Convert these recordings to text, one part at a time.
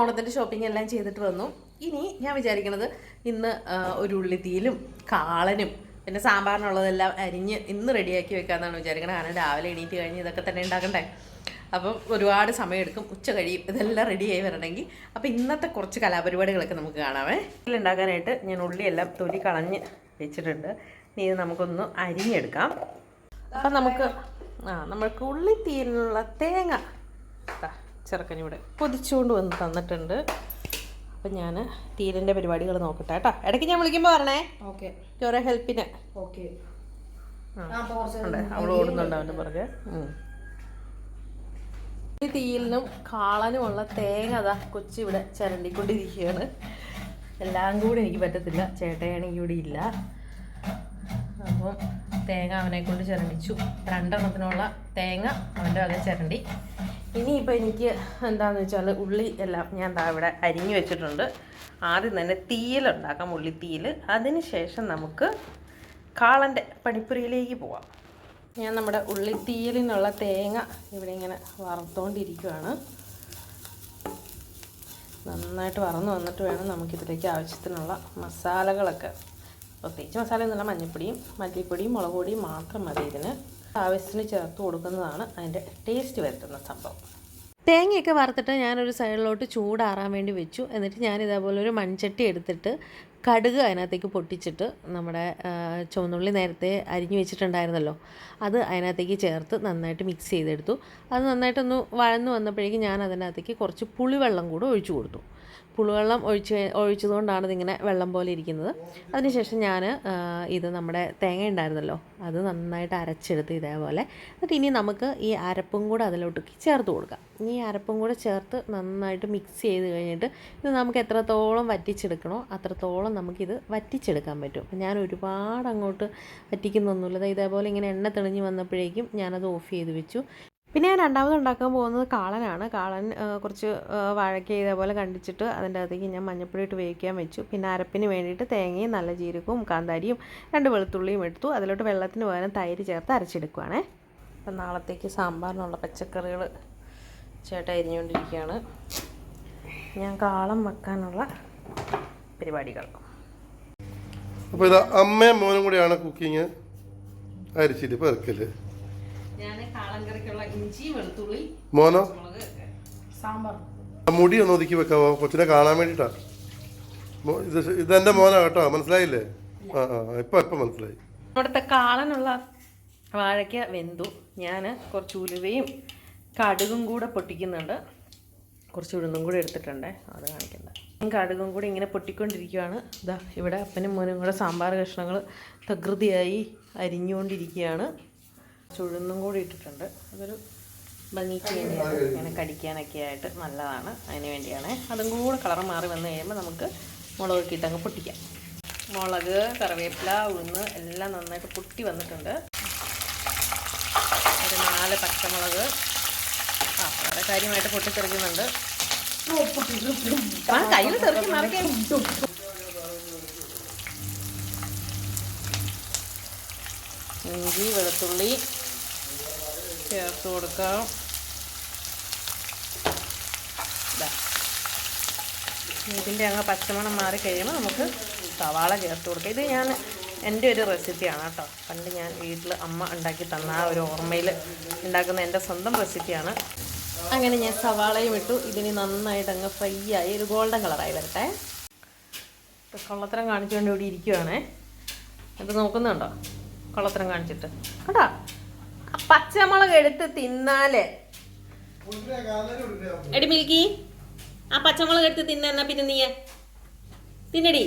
ഓണത്തിൻ്റെ ഷോപ്പിംഗ് എല്ലാം ചെയ്തിട്ട് വന്നു. ഇനി ഞാൻ വിചാരിക്കണത് ഇന്ന് ഒരു ഉള്ളിത്തീയിലും കാളനും പിന്നെ സാമ്പാറിനുള്ളതെല്ലാം അരിഞ്ഞ് ഇന്ന് റെഡിയാക്കി വെക്കാമെന്നാണ് വിചാരിക്കണത്. കാരണം രാവിലെ എണീറ്റ് കഴിഞ്ഞ് ഇതൊക്കെ തന്നെ ഉണ്ടാക്കണ്ടേ. അപ്പം ഒരുപാട് സമയമെടുക്കും, ഉച്ച കഴിയും ഇതെല്ലാം റെഡിയായി വരണമെങ്കിൽ. അപ്പോൾ ഇന്നത്തെ കുറച്ച് കലാപരിപാടികളൊക്കെ നമുക്ക് കാണാമേ. ഉണ്ടാക്കാനായിട്ട് ഞാൻ ഉള്ളിയെല്ലാം തൊലി കളഞ്ഞ് വെച്ചിട്ടുണ്ട്. ഇനി ഇത് നമുക്കൊന്ന് അരിഞ്ഞെടുക്കാം. അപ്പം നമ്മൾക്ക് ഉള്ളിത്തീയിലുള്ള തേങ്ങ ചെറുക്കനിവിടെ പൊതിച്ചുകൊണ്ട് വന്ന് തന്നിട്ടുണ്ട്. അപ്പം ഞാൻ തീരിൻ്റെ പരിപാടികൾ നോക്കട്ടെ കേട്ടോ. ഇടയ്ക്ക് ഞാൻ വിളിക്കുമ്പോൾ പറഞ്ഞേ. ഓക്കെ, ഓരോ ഹെൽപ്പിന്. ഓക്കെ, അവൾ ഓടുന്നുണ്ട് അവൻ്റെ പുറകെ. തീയിലിനും കാളനുമുള്ള തേങ്ങ അതാ കൊച്ചിവിടെ ചിരണ്ടിക്കൊണ്ടിരിക്കുകയാണ്. എല്ലാം കൂടി എനിക്ക് പറ്റത്തില്ല, ചേട്ടയാണെങ്കിൽ ഇവിടെ ഇല്ല. അപ്പം തേങ്ങ അവനെ കൊണ്ട് ചിരണ്ടിച്ചു. 2 എണ്ണത്തിനുള്ള തേങ്ങ അവൻ്റെ വക ചിരണ്ടി. ഇനിയിപ്പോൾ എനിക്ക് എന്താണെന്ന് വെച്ചാൽ ഉള്ളി എല്ലാം ഞാൻ ഇവിടെ അരിഞ്ഞു വെച്ചിട്ടുണ്ട്. ആദ്യം തന്നെ തീയലുണ്ടാക്കാം, ഉള്ളിത്തീയൽ. അതിന് ശേഷം നമുക്ക് കാളൻ്റെ പണിപ്പുരയിലേക്ക് പോവാം. ഞാൻ നമ്മുടെ ഉള്ളിത്തീയലിനുള്ള തേങ്ങ ഇവിടെ ഇങ്ങനെ വറുത്തുകൊണ്ടിരിക്കുകയാണ്. നന്നായിട്ട് വറന്ന് വന്നിട്ട് വേണം നമുക്കിതിലേക്ക് ആവശ്യത്തിനുള്ള മസാലകളൊക്കെ. പ്രത്യേകിച്ച് മസാലയൊന്നുമില്ല, മഞ്ഞൾപ്പൊടിയും മല്ലിപ്പൊടിയും മുളക് പൊടിയും മാത്രം മതി. ഇതിന് ആവശ്യത്തിന് ചേർത്ത് കൊടുക്കുന്നതാണ് അതിൻ്റെ ടേസ്റ്റ് വരുത്തുന്ന സംഭവം. തേങ്ങയൊക്കെ വറുത്തിട്ട് ഞാനൊരു സൈഡിലോട്ട് ചൂടാറാൻ വേണ്ടി വെച്ചു. എന്നിട്ട് ഞാൻ ഇതേപോലെ ഒരു മൺചട്ടി എടുത്തിട്ട് കടുക് അതിനകത്തേക്ക് പൊട്ടിച്ചിട്ട് നമ്മുടെ ചുവന്നുള്ളി നേരത്തെ അരിഞ്ഞു വെച്ചിട്ടുണ്ടായിരുന്നല്ലോ, അത് അതിനകത്തേക്ക് ചേർത്ത് നന്നായിട്ട് മിക്സ് ചെയ്തെടുത്തു. അത് നന്നായിട്ടൊന്ന് വഴന്നു വന്നപ്പോഴേക്കും ഞാൻ അതിനകത്തേക്ക് കുറച്ച് പുളിവെള്ളം കൂടെ ഒഴിച്ചു കൊടുത്തു. പുളിവെള്ളം ഒഴിച്ചതുകൊണ്ടാണ് ഇതിങ്ങനെ വെള്ളം പോലെ ഇരിക്കുന്നത്. അതിനുശേഷം ഞാൻ ഇത് നമ്മുടെ തേങ്ങ ഉണ്ടായിരുന്നല്ലോ അത് നന്നായിട്ട് അരച്ചെടുത്ത് ഇതേപോലെ. എന്നിട്ട് ഇനി നമുക്ക് ഈ അരപ്പും കൂടെ അതിലോട്ടേക്ക് ചേർത്ത് കൊടുക്കാം. ഈ അരപ്പും കൂടെ ചേർത്ത് നന്നായിട്ട് മിക്സ് ചെയ്ത് കഴിഞ്ഞിട്ട് ഇത് നമുക്ക് എത്രത്തോളം വറ്റിച്ചെടുക്കണോ അത്രത്തോളം നമുക്കിത് വറ്റിച്ചെടുക്കാൻ പറ്റും. അപ്പം ഞാൻ ഒരുപാട് അങ്ങോട്ട് വറ്റിക്കുന്നൊന്നുമില്ല. ഇതേപോലെ ഇങ്ങനെ എണ്ണ തെളിഞ്ഞ് വന്നപ്പോഴേക്കും ഞാനത് ഓഫ് ചെയ്ത് വെച്ചു. പിന്നെ ഞാൻ രണ്ടാമത് ഉണ്ടാക്കാൻ പോകുന്നത് കാളനാണ്. കാളൻ കുറച്ച് വാഴയ്ക്ക ഇതേപോലെ കണ്ടിച്ചിട്ട് അതിൻ്റെ അകത്തേക്ക് ഞാൻ മഞ്ഞൾപ്പൊടി ഇട്ട് വേവിക്കാൻ വെച്ചു. പിന്നെ അരപ്പിന് വേണ്ടിയിട്ട് തേങ്ങയും നല്ല ജീരകവും കാന്താരിയും 2 വെളുത്തുള്ളിയും എടുത്തു. അതിലോട്ട് വെള്ളത്തിന് പകരം തൈര് ചേർത്ത് അരച്ചെടുക്കുവാണേ. അപ്പം നാളത്തേക്ക് സാമ്പാറിനുള്ള പച്ചക്കറികൾ ചേട്ടൻ അരിഞ്ഞുകൊണ്ടിരിക്കുകയാണ്. ഞാൻ കാളം വെക്കാനുള്ള പരിപാടികൾ. അപ്പോൾ ഇത് അമ്മയും മോനും കൂടെയാണ് കുക്കിങ്. അരിച്ചിട്ട് പെറുക്കല്. മോനോ മുടി ഒന്ന് ഒതുക്കി വെക്കാവോ? കൊച്ചിനെ കാണാൻ വേണ്ടിട്ടാ. ഇതെന്റെ മോനാ കേട്ടോ, മനസ്സിലായില്ലേ? ഇപ്പൊ മനസ്സിലായി. ഇവിടുത്തെ കാളനുള്ള വാഴയ്ക്ക വെന്തു. ഞാൻ കുറച്ച് ഉലുവയും കടുകും കൂടെ പൊട്ടിക്കുന്നുണ്ട്. കുറച്ച് ഉഴുന്നും കൂടെ എടുത്തിട്ടുണ്ട്, അത് കാണിക്കണ്ട. കടുകും കൂടി ഇങ്ങനെ പൊട്ടിക്കൊണ്ടിരിക്കുകയാണ്. ഇതാ ഇവിടെ അപ്പനും മോനും കൂടെ സാമ്പാർ കഷ്ണങ്ങൾ തകൃതിയായി അരിഞ്ഞുകൊണ്ടിരിക്കുകയാണ്. ചുഴുന്നും കൂടി ഇട്ടിട്ടുണ്ട്. അതൊരു ഭംഗിക്ക് വേണ്ടിയാണ്, ഇങ്ങനെ കടിക്കാനൊക്കെ ആയിട്ട് നല്ലതാണ്, അതിന് വേണ്ടിയാണ്. അതും കൂടെ കളർ മാറി വന്നു കഴിയുമ്പോൾ നമുക്ക് മുളക് ഇട്ടങ്ങ് പൊട്ടിക്കാം. മുളക്, കറിവേപ്പില, ഉഴുന്ന് എല്ലാം നന്നായിട്ട് പൊട്ടി വന്നിട്ടുണ്ട്. ഒരു 4 പച്ചമുളക് വളരെ കാര്യമായിട്ട് പൊട്ടിത്തെറിക്കുന്നുണ്ട്. കയ്യിൽ തെറിച്ച് മറിക്കേ. ഇഞ്ചി വെളുത്തുള്ളി ചേർത്ത് കൊടുക്കാം. ഇതിൻ്റെ അങ്ങ് പച്ചമണം മാറി കഴിയുമ്പോൾ നമുക്ക് സവാള ചേർത്ത് കൊടുക്കാം. ഇത് ഞാൻ എൻ്റെ ഒരു റെസിപ്പിയാണ് കേട്ടോ. പണ്ട് ഞാൻ വീട്ടിൽ അമ്മ ഉണ്ടാക്കി തന്ന ആ ഒരു ഓർമ്മയിൽ ഉണ്ടാക്കുന്ന എൻ്റെ സ്വന്തം റെസിപ്പിയാണ്. അങ്ങനെ ഞാൻ സവാളയും ഇട്ടു. ഇതിന് നന്നായിട്ട് അങ്ങ് ഫ്രൈ ആയി ഒരു ഗോൾഡൻ കളറായി വരട്ടെ. കൊള്ളത്തരം കാണിച്ചുകൊണ്ട് ഇവിടെ ഇരിക്കുവാണേ. ഇത് നോക്കുന്നുണ്ടോ? കൊള്ളത്തരം കാണിച്ചിട്ട് കേട്ടോ. പച്ചമുളക് എടുത്ത് തിന്നാലേ എടി മിൽക്കി, ആ പച്ചമുളക് എടുത്ത് തിന്നാ പിന്നെ നീ തിന്നടി.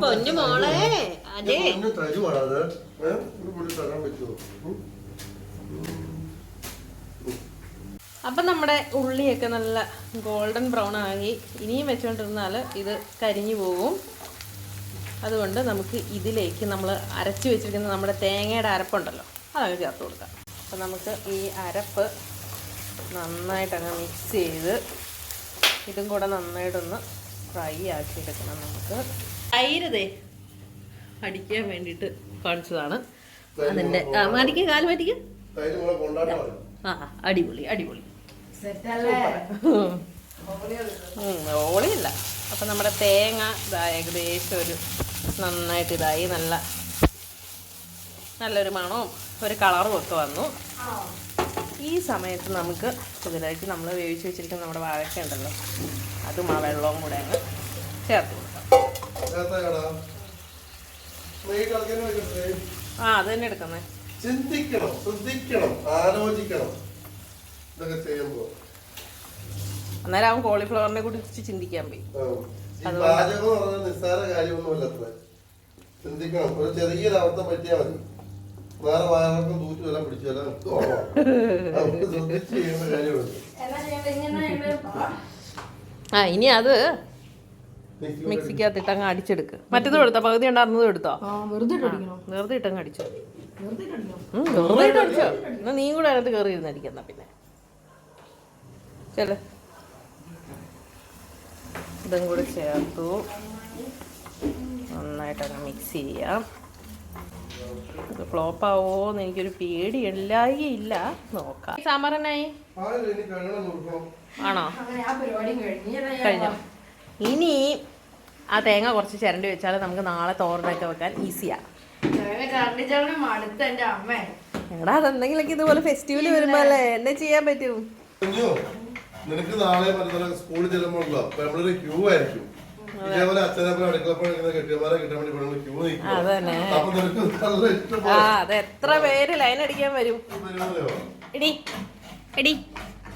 പൊന്നു മോളെ, അതെ അപ്പം നമ്മുടെ ഉള്ളിയൊക്കെ നല്ല ഗോൾഡൻ ബ്രൗൺ ആയി. ഇനിയും വെച്ചുകൊണ്ടിരുന്നാൽ ഇത് കരിഞ്ഞു പോകും. അതുകൊണ്ട് നമുക്ക് ഇതിലേക്ക് നമ്മൾ അരച്ച് വെച്ചിരിക്കുന്ന നമ്മുടെ തേങ്ങയുടെ അരപ്പുണ്ടല്ലോ അതങ്ങ് ചേർത്ത് കൊടുക്കാം. അപ്പം നമുക്ക് ഈ അരപ്പ് നന്നായിട്ടങ്ങ് മിക്സ് ചെയ്ത് ഇതും കൂടെ നന്നായിട്ടൊന്ന് ഫ്രൈ ആക്കിയെടുക്കണം. നമുക്ക് തൈര് അടിക്കാൻ വേണ്ടിയിട്ട് കാണിച്ചതാണ്. അതിൻ്റെ മാറ്റിക്ക് കാല് മാറ്റിക്ക്. തൈര് കൂടെ കൊണ്ടാട്ടമാണ്. ആ അടിപൊളി അടിപൊളി. ഓളിയില്ല. അപ്പം നമ്മുടെ തേങ്ങ ഇതാ ഏകദേശം ഒരു നന്നായിട്ട് ഇതായി നല്ലൊരു മണവും ഒരു കളറും ഒക്കെ വന്നു. ഈ സമയത്ത് നമുക്ക് ഇതിലേക്ക് നമ്മൾ വേവിച്ച് വെച്ചിരിക്കുന്ന നമ്മുടെ വാഴക്ക ഉണ്ടല്ലോ, അതും ആ വെള്ളവും കൂടെ അങ്ങ് ചേർത്ത് കൊടുക്കാം. അത് തന്നെ എടുക്കുന്നേ. ചിന്തിക്കണം, ശ്രദ്ധിക്കണം, ആലോചിക്കണം ഇതൊക്കെ ചെയ്യുമ്പോൾ. അന്നേരം അവൻ കോളിഫ്ലവറിനെ കുറിച്ച് ചിന്തിക്കാൻ പോയി. പാചകം പറഞ്ഞാൽ നിസ്സാര കാര്യമൊന്നുമല്ല. അത്ര ചിന്തിക്കണം. ഒരു ചെറിയൊരു അബദ്ധം പറ്റിയാൽ മതി, വേറെ വാഴക്കും തൂറ്റി വല്ല പിടിച്ചു വല്ല ശ്രദ്ധിച്ച് ചെയ്യുന്ന കാര്യമുണ്ട്. ഇനി അത് മിക്സിക്കകത്ത് ഇട്ടങ്ങ് അടിച്ചെടുക്ക്. മറ്റേത് എടുത്തോ, പകുതി ഉണ്ടായിരുന്നത് എടുത്തോ? വെറുതെ ഇട്ടങ്ങ് അടിച്ചോ. വെറുതെ ഇട്ട് അടിച്ചോ. എന്നാ നീ കൂടെ അതിനകത്ത് കയറി ഇരുന്ന് അടിക്കുന്ന. പിന്നെ ചെല ഇതും കൂടെ ചേർത്തു നന്നായിട്ടങ്ങ് മിക്സ് ചെയ്യാം. ഇത് ഫ്ലോപ്പ് ആവോന്ന് എനിക്കൊരു പേടി ഇല്ല. നോക്കാം. സാമ്പാർ എന്നായി? ആണോ? കഴിഞ്ഞോ? ഇനി ആ തേങ്ങ കുറച്ച് ചിരണ്ടി വെച്ചാൽ നമുക്ക് നാളെ തോരനൊക്കെ വെക്കാൻ ഈസിയാ. എടാ അതെന്തെങ്കിലൊക്കെ ഇതുപോലെ ഫെസ്റ്റിവൽ വരുമ്പോ അല്ലേ എന്നെ ചെയ്യാൻ പറ്റും. നിനക്ക് നാളെ സ്കൂളിൽ ചെല്ലുമ്പോഴല്ലോ നമ്മളൊരു ക്യൂ ആയിരിക്കും. ഇതേപോലെ അച്ഛനപ്പൻ അടുക്കളപ്പണിക്കുന്ന കെട്ടിയമാരെ കിട്ടാൻ വേണ്ടി ക്യൂ നിൽക്കും. അത് എത്ര പേര് ലൈൻ അടിക്കാൻ വരും. എടി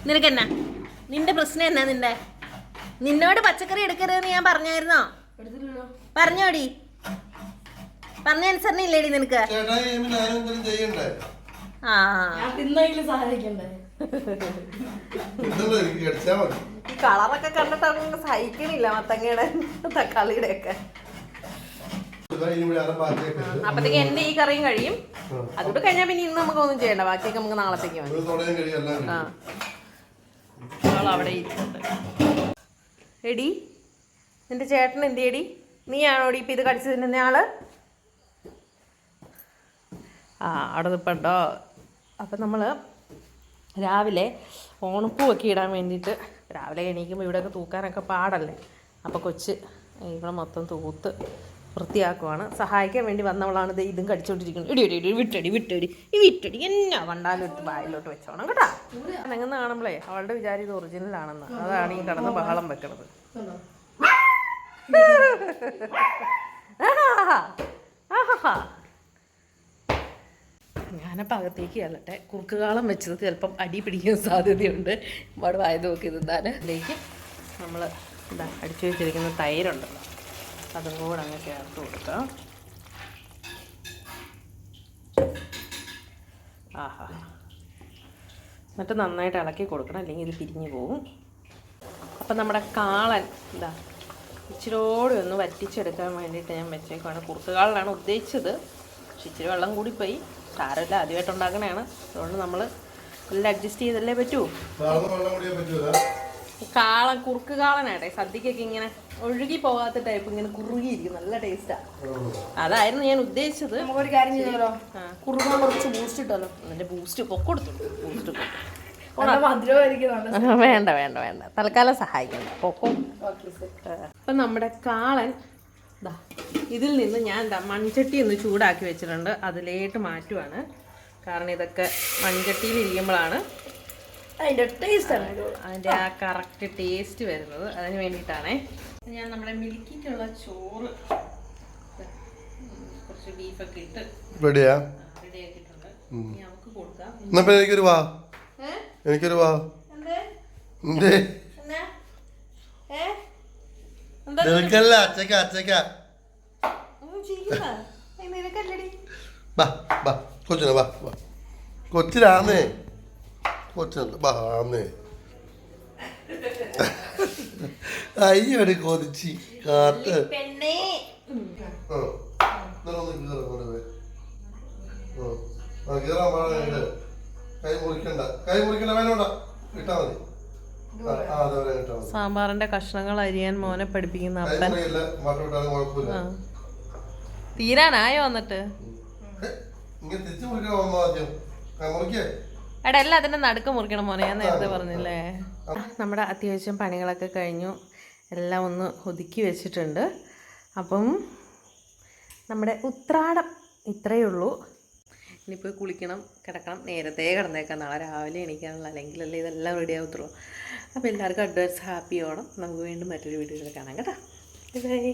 നിനക്കെന്നാ നിന്റെ പ്രശ്നം എന്നാ? നിന്നോട് പച്ചക്കറി എടുക്കരുതെന്ന് ഞാൻ പറഞ്ഞായിരുന്നോ? പറഞ്ഞോടി, പറഞ്ഞ അനുസരണയില്ലേടി നിനക്ക്? ആ കളറൊക്കെ കണ്ടിട്ട് അവർക്ക് സഹിക്കണില്ല മത്തങ്ങയുടെ തക്കാളിയുടെ ഒക്കെ. അപ്പത്തേക്ക് എന്റെ ഈ കറിയും കഴിയും. അതുകൊണ്ട് കഴിഞ്ഞാൽ പിന്നെ ഇന്ന് നമുക്ക് ഒന്നും ചെയ്യണ്ട, ബാക്കിയൊക്കെ നമുക്ക് നാളത്തേക്ക് മതി. അവിടെ ഇരിക്കട്ടെ. എടി നിന്റെ ചേട്ടൻ എന്തിയടി? നീയാണോടി ഇപ്പം ഇത് കടിച്ചു തിന്നുന്ന ആള്? അവിടെ നിൽപ്പുണ്ടോ? അപ്പം നമ്മൾ രാവിലെ ഓണപ്പൂവൊക്കെ ഇടാൻ വേണ്ടിയിട്ട് രാവിലെ എണീക്കുമ്പോൾ ഇവിടെയൊക്കെ തൂക്കാനൊക്കെ പാടല്ലേ. അപ്പോൾ കൊച്ച് ഇവിടെ മൊത്തം തൂത്ത് വൃത്തിയാക്കുവാണ്. സഹായിക്കാൻ വേണ്ടി വന്നവളാണ് ഇത് ഇതും കടിച്ചോണ്ടിരിക്കുന്നത്. ഇടി വിട്ടടി എന്നാ കണ്ടാലും എടുത്ത് വായിലോട്ട് വെച്ചോണം കേട്ടാ. നിങ്ങന്ന് കാണുമ്പോഴേ അവളുടെ വിചാരം ഇത് ഒറിജിനൽ ആണെന്ന്. അതാണ് ഈ കിടന്ന് ബഹളം വെക്കണത്. ഞാനപ്പോൾ അകത്തേക്ക് ചെല്ലട്ടെ. കുറുക്കുകാളം വെച്ചത് ചിലപ്പം അടി പിടിക്കാൻ സാധ്യതയുണ്ട്. ഒരുപാട് വായത് നോക്കി നിന്നാൽ അതിലേക്ക് നമ്മൾ എന്താ അടിച്ചു വെച്ചിരിക്കുന്ന തൈരുണ്ടല്ലോ, അതും കൂടെ അങ്ങ് ചേർത്ത് കൊടുക്കാം. ആഹാ, എന്നിട്ട് നന്നായിട്ട് ഇളക്കി കൊടുക്കണം, അല്ലെങ്കിൽ ഇത് പിരിഞ്ഞു പോവും. അപ്പം നമ്മുടെ കാളൻ എന്താ ഇച്ചിരോടെ ഒന്ന് വറ്റിച്ചെടുക്കാൻ വേണ്ടിയിട്ട് ഞാൻ വെച്ചേക്കുവാണ്. കുറുക്കുകാളനാണ് ഉദ്ദേശിച്ചത്, പക്ഷെ ഇച്ചിരി വെള്ളം കൂടിപ്പോയി. സാരമില്ല, ആദ്യമായിട്ട് ഉണ്ടാക്കണതാണ്. അതുകൊണ്ട് നമ്മൾ എല്ലാം അഡ്ജസ്റ്റ് ചെയ്തല്ലേ പറ്റൂ. കാളൻ കുറുക്ക് കാളനാട്ടെ സദ്യക്കൊക്കെ ഇങ്ങനെ ഒഴുകി പോകാത്ത ടൈപ്പ് ഇങ്ങനെ കുറുകിയിരിക്കും, നല്ല ടേസ്റ്റാ. അതായിരുന്നു ഞാൻ ഉദ്ദേശിച്ചത്. ഒരു കാര്യം ചെയ്താലോ, കുറുകാൻ കുറച്ച് ബൂസ്റ്റ് ഇട്ടല്ലോ. അതിന്റെ ബൂസ്റ്റ് പൊക്കൊടുത്തു. ബൂസ്റ്റ് വേണ്ട വേണ്ട വേണ്ട, തൽക്കാലം സഹായിക്കണ്ട, പൊക്കും. അപ്പം നമ്മുടെ കാളൻ ഇതാ ഇതിൽ നിന്ന് ഞാൻ എന്താ മൺചട്ടി ഒന്ന് ചൂടാക്കി വെച്ചിട്ടുണ്ട്, അതിലേട്ട് മാറ്റുവാണ്. കാരണം ഇതൊക്കെ മൺചട്ടിയിൽ ഇരിക്കുമ്പോഴാണ് അതിൻ്റെ ആ കറക്റ്റ് ടേസ്റ്റ് വരുന്നത്. അതിന് വേണ്ടിയിട്ടാണേ ഞാൻ നമ്മുടെ മിൽക്കിക്കുള്ള ചോറ് കുറച്ച് ബീഫൊക്കെ ഇട്ട് റെഡിയാക്കിയിട്ടുണ്ട്. നമുക്ക് കൊടുക്കാം. എനിക്കൊരു വാ കൊച്ചിലാന്നേ, കൊച്ചല്ല ബാന്നേ. അയ്യടി കൊതിച്ചി കാട്ട്. സാമ്പാറിന്റെ കഷ്ണങ്ങൾ അരിയാൻ മോനെ പഠിപ്പിക്കുന്ന അപ്പൻ. തീരാനായോ? എന്നിട്ട് ഇങ്ങനെ തിരിച്ചു മുറിക്കണം ആദ്യം മുറിക്കേ. എടാ എല്ലാം അതിൻ്റെ നടുക്ക് മുറിക്കണം മോനെ, ഞാൻ നേരത്തെ പറഞ്ഞില്ലേ. നമ്മുടെ അത്യാവശ്യം പണികളൊക്കെ കഴിഞ്ഞു, എല്ലാം ഒന്ന് ഒതുക്കി വെച്ചിട്ടുണ്ട്. അപ്പം നമ്മുടെ ഉത്രാടം ഇത്രയേ ഉള്ളൂ. ഇനിയിപ്പോൾ കുളിക്കണം, കിടക്കണം, നേരത്തെ കിടന്നേക്കാം, നാളെ രാവിലെ എണീക്കാനുള്ള, അല്ലെങ്കിലല്ലേ ഇതെല്ലാം റെഡി ആവത്തുള്ളൂ. അപ്പോൾ എല്ലാവർക്കും അഡ്വാൻസ് ഹാപ്പി ഓണം. നമുക്ക് വീണ്ടും മറ്റൊരു വീഡിയോയിൽ കാണാം കേട്ടോ. ബൈ.